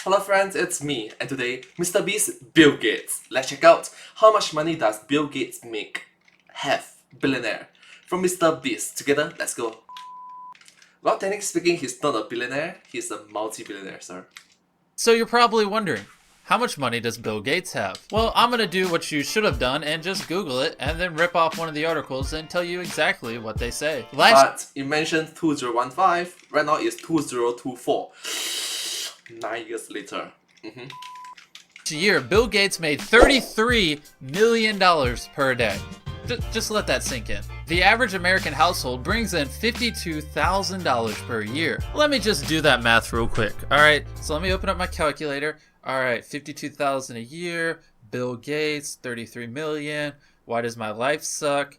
Hello friends, it's me, and today, Mr. Beast, Bill Gates. Let's check out how much money does Bill Gates billionaire. From Mr. Beast, together, let's go. Well, technically speaking, he's not a billionaire, he's a multi-billionaire, sir. So you're probably wondering, how much money does Bill Gates have? Well, I'm gonna do what you should have done and just Google it and then rip off one of the articles and tell you exactly what they say. But you mentioned 2015, right now it's 2024. 9 years later. Year, Bill Gates made $33 million per day. Just let that sink in. The average American household brings in $52,000 per year. Let me just do that math real quick. Alright, so let me open up my calculator. Alright, $52,000 a year, Bill Gates, $33 million. Why does my life suck?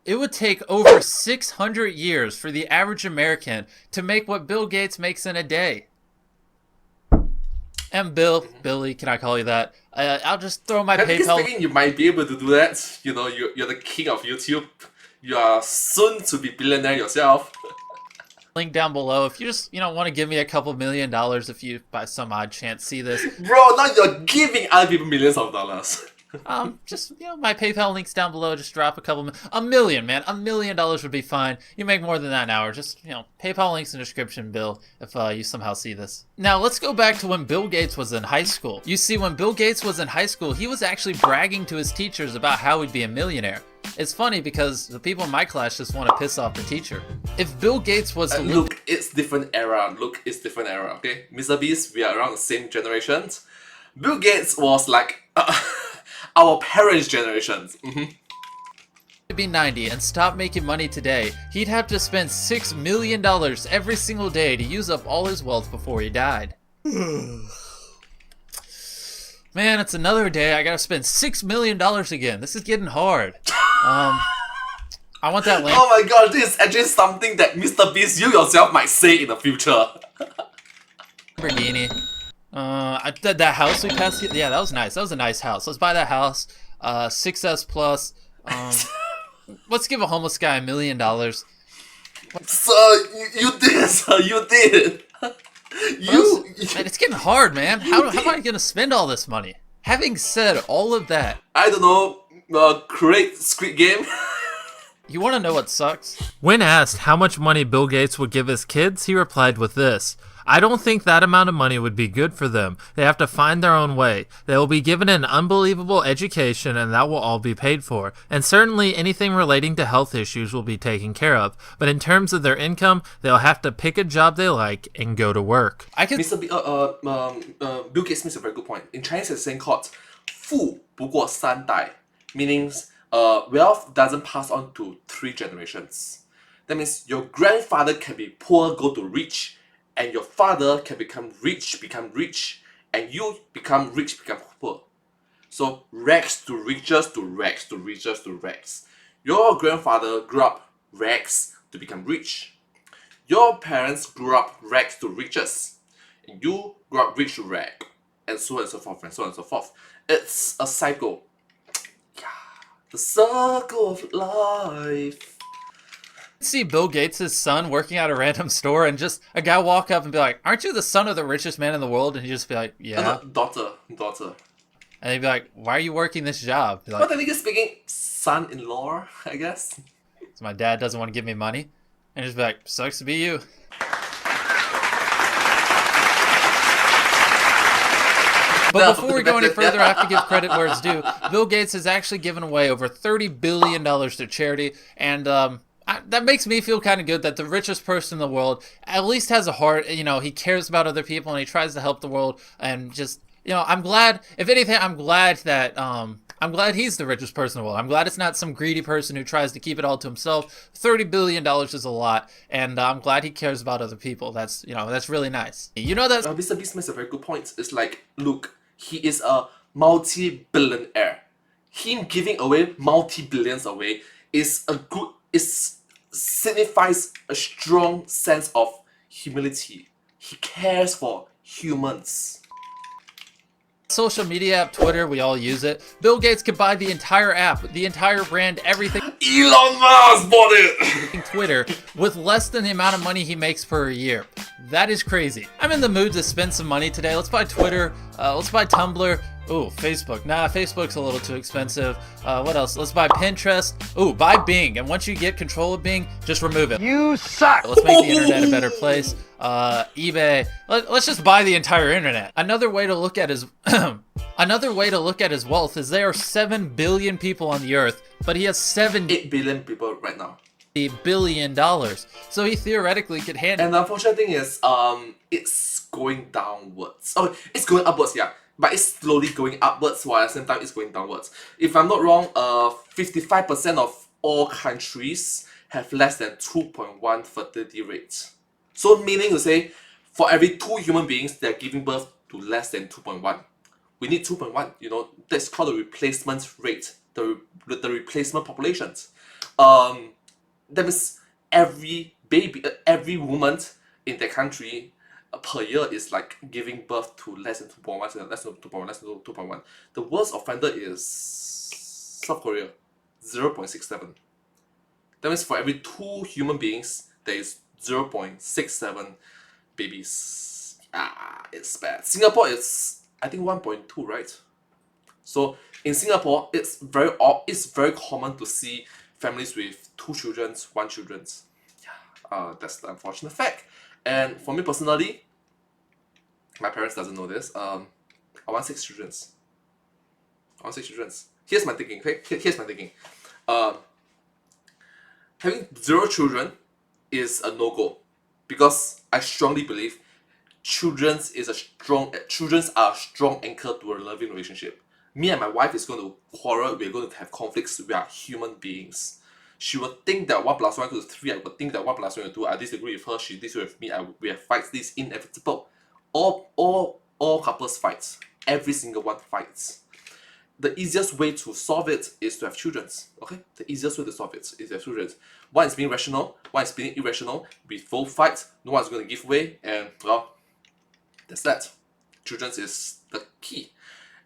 It would take over 600 years for the average American to make what Bill Gates makes in a day. And Billy, can I call you that? I'll just throw my PayPal. Speaking, you might be able to do that. You know, you're the king of YouTube. You are soon to be billionaire yourself. Link down below if you just, want to give me a couple $1 million if you, by some odd chance, see this. Bro, now you're giving other people millions of dollars. Just, my PayPal link's down below. Just drop $1 million, man. $1 million would be fine. You make more than that an hour. Just, PayPal link's in the description, Bill, if you somehow see this. Now, let's go back to when Bill Gates was in high school. You see, when Bill Gates was in high school, he was actually bragging to his teachers about how he'd be a millionaire. It's funny because the people in my class just want to piss off the teacher. If Bill Gates was to look, it's different era. Look, it's different era, okay? Mr. Beast, we are around the same generations. Bill Gates was like... our parents' generations. To be 90 and stop making money today, he'd have to spend $6 million every single day to use up all his wealth before he died. Man, it's another day. I gotta spend $6 million again. This is getting hard. I want that land. Oh my god, this is actually something that Mr. Beast, you yourself might say in the future. Lamborghini. That house we passed, yeah, that was nice. That was a nice house. Let's buy that house. 6S plus. Let's give a homeless guy $1 million. Sir, you did, sir, you did. Man, it's getting hard, man. How am I gonna spend all this money? Having said all of that, I don't know. Create Squid Game. You want to know what sucks? When asked how much money Bill Gates would give his kids, he replied with this: "I don't think that amount of money would be good for them. They have to find their own way. They will be given an unbelievable education and that will all be paid for. And certainly anything relating to health issues will be taken care of. But in terms of their income, they'll have to pick a job they like and go to work." Bill Gates makes a very good point. In Chinese, there's a saying called 富不过三代, meaning wealth doesn't pass on to 3 generations. That means your grandfather can be poor, go to rich, and your father can become rich, and you become rich, become poor. So rags to riches to rags to riches to rags. Your grandfather grew up rags to become rich. Your parents grew up rags to riches, and you grew up rich to rag, and so on and so forth, and so on and so forth. It's a cycle. Yeah, the circle of life. See Bill Gates' son working at a random store and just a guy walk up and be like, "Aren't you the son of the richest man in the world?" And he'd just be like, "Yeah." Daughter. And he'd be like, "Why are you working this job?" Like, well, technically speaking, son-in-law, I guess. So my dad doesn't want to give me money. And just be like, "Sucks to be you." But before we go any further, I have to give credit where it's due. Bill Gates has actually given away over $30 billion to charity, and that makes me feel kind of good that the richest person in the world at least has a heart. He cares about other people and he tries to help the world. And just, I'm glad. If anything, I'm glad that I'm glad he's the richest person in the world. I'm glad it's not some greedy person who tries to keep it all to himself. $30 billion is a lot, and I'm glad he cares about other people. That's that's really nice. That Mr. Beast makes a very good point. It's like, look, he is a multi-billionaire. Him giving away multi-billions away signifies a strong sense of humility. He cares for humans. Social media app Twitter, we all use it. Bill Gates could buy the entire app, the entire brand, everything. Elon Musk bought it! Twitter with less than the amount of money he makes per year. That is crazy. I'm in the mood to spend some money today. Let's buy Twitter. Let's buy Tumblr. Ooh, Facebook. Nah, Facebook's a little too expensive. What else? Let's buy Pinterest. Ooh, buy Bing. And once you get control of Bing, just remove it. You suck! Let's make the internet a better place. eBay. Let's just buy the entire internet. Another way to look at his wealth is there are 7 billion people on the earth, but he has 8 billion people right now. $70 billion. So he theoretically could handle. And the unfortunate thing is, it's going downwards. Oh, it's going upwards, yeah. But it's slowly going upwards while at the same time it's going downwards. If I'm not wrong, 55% of all countries have less than 2.1 fertility rates. So meaning to say, for every 2 human beings, they're giving birth to less than 2.1. We need 2.1, you know, that's called the replacement rate, the replacement populations. That means every baby, every woman in that country per year is like giving birth to less than 2.1, less than 2.1, less than 2.1. The worst offender is South Korea, 0.67. That means for every 2 human beings, there is 0.67 babies. It's bad. Singapore is, I think, 1.2, right? So in Singapore, it's very common to see families with 2 children, 1 children. Yeah, that's the unfortunate fact. And for me personally, my parents doesn't know this. I want 6 children. Here's my thinking. Okay? Here's my thinking. Having 0 children is a no-go because I strongly believe children are a strong anchor to a loving relationship. Me and my wife is going to quarrel. We're going to have conflicts. We are human beings. She will think that 1 plus 1 equals 3. I will think that 1 plus 1 equals 2. I disagree with her. She disagrees with me. We have fights. This is inevitable. All couples fights. Every single one fights. The easiest way to solve it is to have children. Okay? The easiest way to solve it is to have children. One is being rational. One is being irrational. We both fight. No one's going to give way. And, well, that's that. Children is the key.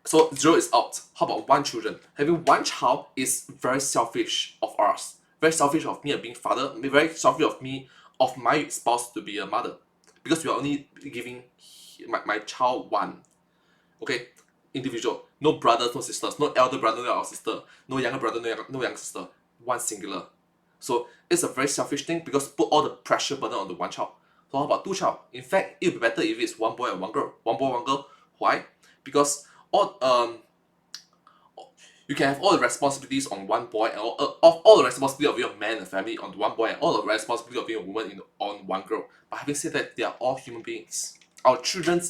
So 0 is out. How about 1 children? Having 1 child is very selfish of us. Very selfish of me as being father. Very selfish of me, of my spouse to be a mother. Because we are only giving my child 1. Okay? Individual. No brothers, no sisters. No elder brother, no elder sister. No younger brother, no younger sister. 1 singular. So it's a very selfish thing because put all the pressure burden on the 1 child. So how about 2 child? In fact, it would be better if it's 1 boy and 1 girl. 1 boy, 1 girl. Why? Because you can have all the responsibilities on 1 boy and all the responsibility of being a man and family on 1 boy and all the responsibility of being a woman on 1 girl. But having said that, they are all human beings. Our children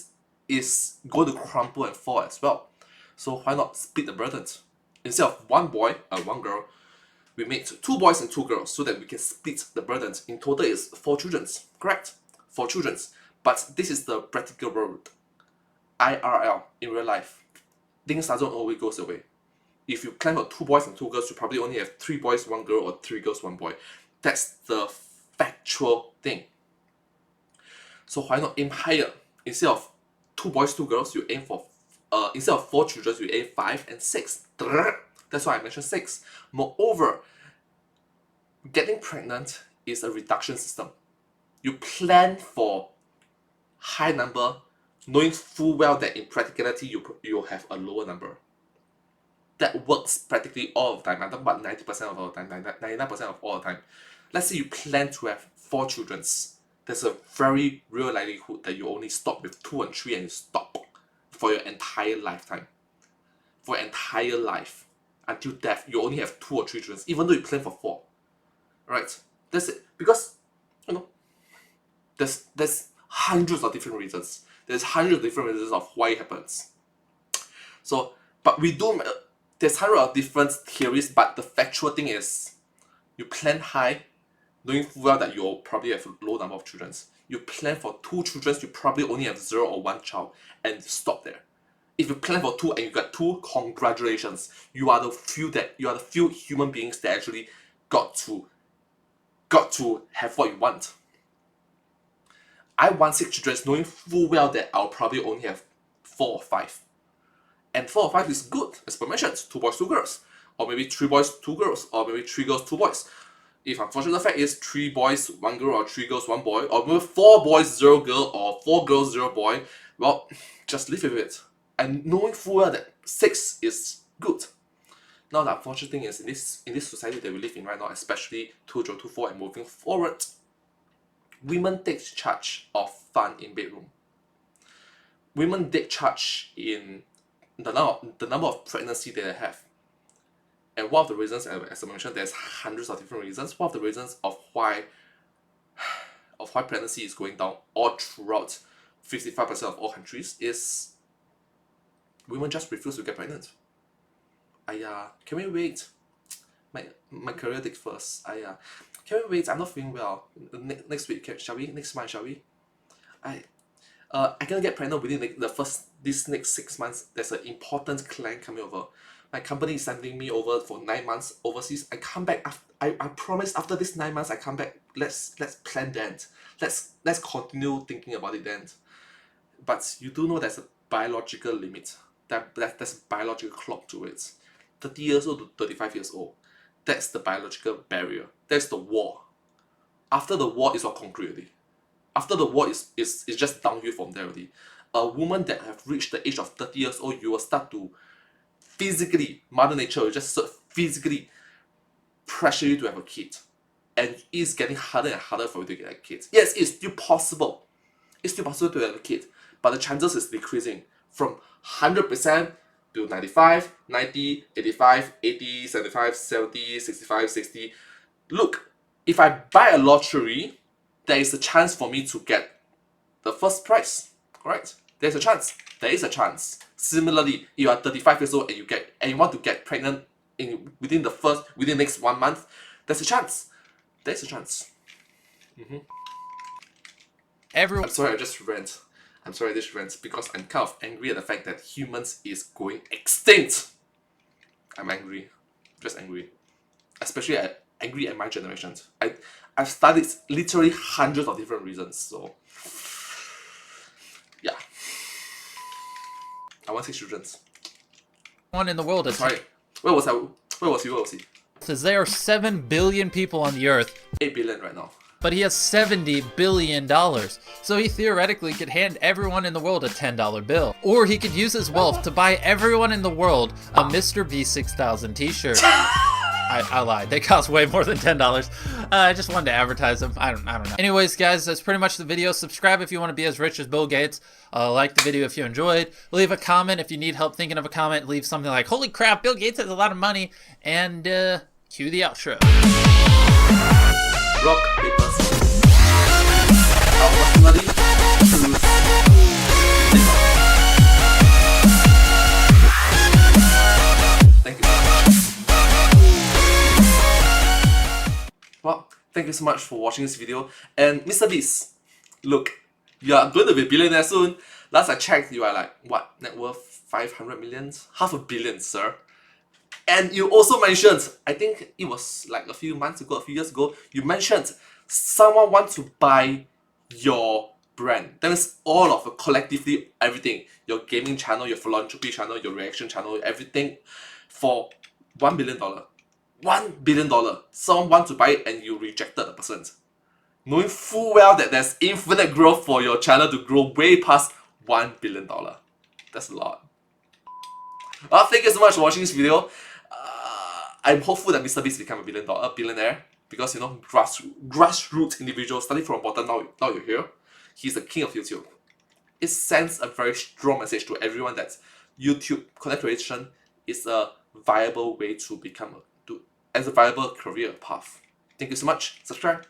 is going to crumble and fall as well. So why not split the burden? Instead of 1 boy and 1 girl, we made 2 boys and 2 girls so that we can split the burden. In total, it's 4 children. Correct? 4 children. But this is the practical world. IRL, in real life. Things doesn't always go away. If you plan for 2 boys and 2 girls, you probably only have 3 boys, 1 girl, or 3 girls, 1 boy. That's the factual thing. So why not aim higher? Instead of 2 boys, 2 girls, you aim for instead of 4 children, you aim 5 and 6. That's why I mentioned 6. Moreover, getting pregnant is a reduction system. You plan for high number, knowing full well that in practicality you'll have a lower number. That works practically all the time. I'm talking about 90% of all the time, 99% of all the time. Let's say you plan to have 4 children. There's a very real likelihood that you only stop with 2 and 3 and you stop for your entire lifetime. For your entire life. Until death, you only have 2 or 3 children, even though you plan for 4. Right? That's it. Because, you know, there's hundreds of different reasons. There's hundreds of different reasons of why it happens. So, but there's hundreds of different theories, but the factual thing is, you plan high, knowing full well that you'll probably have a low number of children. You plan for 2 children, you probably only have 0 or 1 child, and stop there. If you plan for 2 and you got 2, congratulations. You are the few human beings that actually got to have what you want. I want 6 children, knowing full well that I'll probably only have 4 or 5. And 4 or 5 is good, as per mentioned, 2 boys, 2 girls. Or maybe 3 boys, 2 girls, or maybe 3 girls, 2 boys. If unfortunate fact is 3 boys, 1 girl, or 3 girls, 1 boy, or maybe 4 boys, 0 girl, or 4 girls, 0 boy, well, just live with it. And knowing full well that 6 is good. Now the unfortunate thing is in this society that we live in right now, especially 2024 and moving forward, women take charge of fun in bedroom. Women take charge in the number of pregnancy that they have. And one of the reasons, as I mentioned, there's hundreds of different reasons. One of the reasons of why pregnancy is going down all throughout 55% of all countries is women just refuse to get pregnant. Can we wait? My career takes first. Can we wait? I'm not feeling well. Next week, shall we? Next month, shall we? I cannot get pregnant within this next 6 months. There's an important client coming over. My company is sending me over for 9 months overseas. I come back. I promise after this 9 months I come back. Let's plan then. Let's continue thinking about it then. But you do know there's a biological limit. There's a biological clock to it. 30 years old to 35 years old. That's the biological barrier. That's the wall. After the wall is all concrete already. After the wall is just downhill from there already. A woman that have reached the age of 30 years old, you will start to physically, Mother Nature will just sort of physically pressure you to have a kid. And it's getting harder and harder for you to get a kid. Yes, it's still possible. It's still possible to have a kid. But the chances is decreasing from 100% to 95, 90, 85, 80, 75, 70, 65, 60. Look, if I buy a lottery, there is a chance for me to get the first prize. Correct? There's a chance. There is a chance. Similarly, you are 35 years old and you want to get pregnant within the next 1 month, there's a chance. There's a chance. Everyone. I'm sorry, I just rant. I'm sorry, I just rant because I'm kind of angry at the fact that humans is going extinct. I'm angry. Just angry. Especially angry at my generation. I've studied literally hundreds of different reasons, so yeah. I want 6 children. One in the world is Sorry. Where was I? Where was he? Says there are 7 billion people on the earth. 8 billion right now. But he has $70 billion. So he theoretically could hand everyone in the world a $10 bill. Or he could use his wealth to buy everyone in the world a Mr. B6000 t-shirt. I lied. They cost way more than $10. I just wanted to advertise them. I don't know. Anyways, guys, that's pretty much the video. Subscribe if you want to be as rich as Bill Gates. Like the video if you enjoyed. Leave a comment if you need help thinking of a comment. Leave something like, holy crap, Bill Gates has a lot of money. And cue the outro. Rock, paper, scissors. I'll personally choose this one. Thank you so much. Well, thank you so much for watching this video. And Mr. Beast, look, you are going to be a billionaire soon. Last I checked, you are like, what, net worth 500 million? $500 million, sir. And you also mentioned, I think it was like a few years ago, you mentioned someone wants to buy your brand. That means all of it, collectively, everything. Your gaming channel, your philanthropy channel, your reaction channel, everything for $1 billion. $1 billion. Someone wants to buy it and you rejected the person. Knowing full well that there's infinite growth for your channel to grow way past $1 billion. That's a lot. Well, thank you so much for watching this video. I'm hopeful that Mr. Beast become a billionaire because, you know, grassroots individual starting from bottom, now you're here. He's the king of YouTube. It sends a very strong message to everyone that YouTube content creation is a viable way to become as a viable career path. Thank you so much. Subscribe.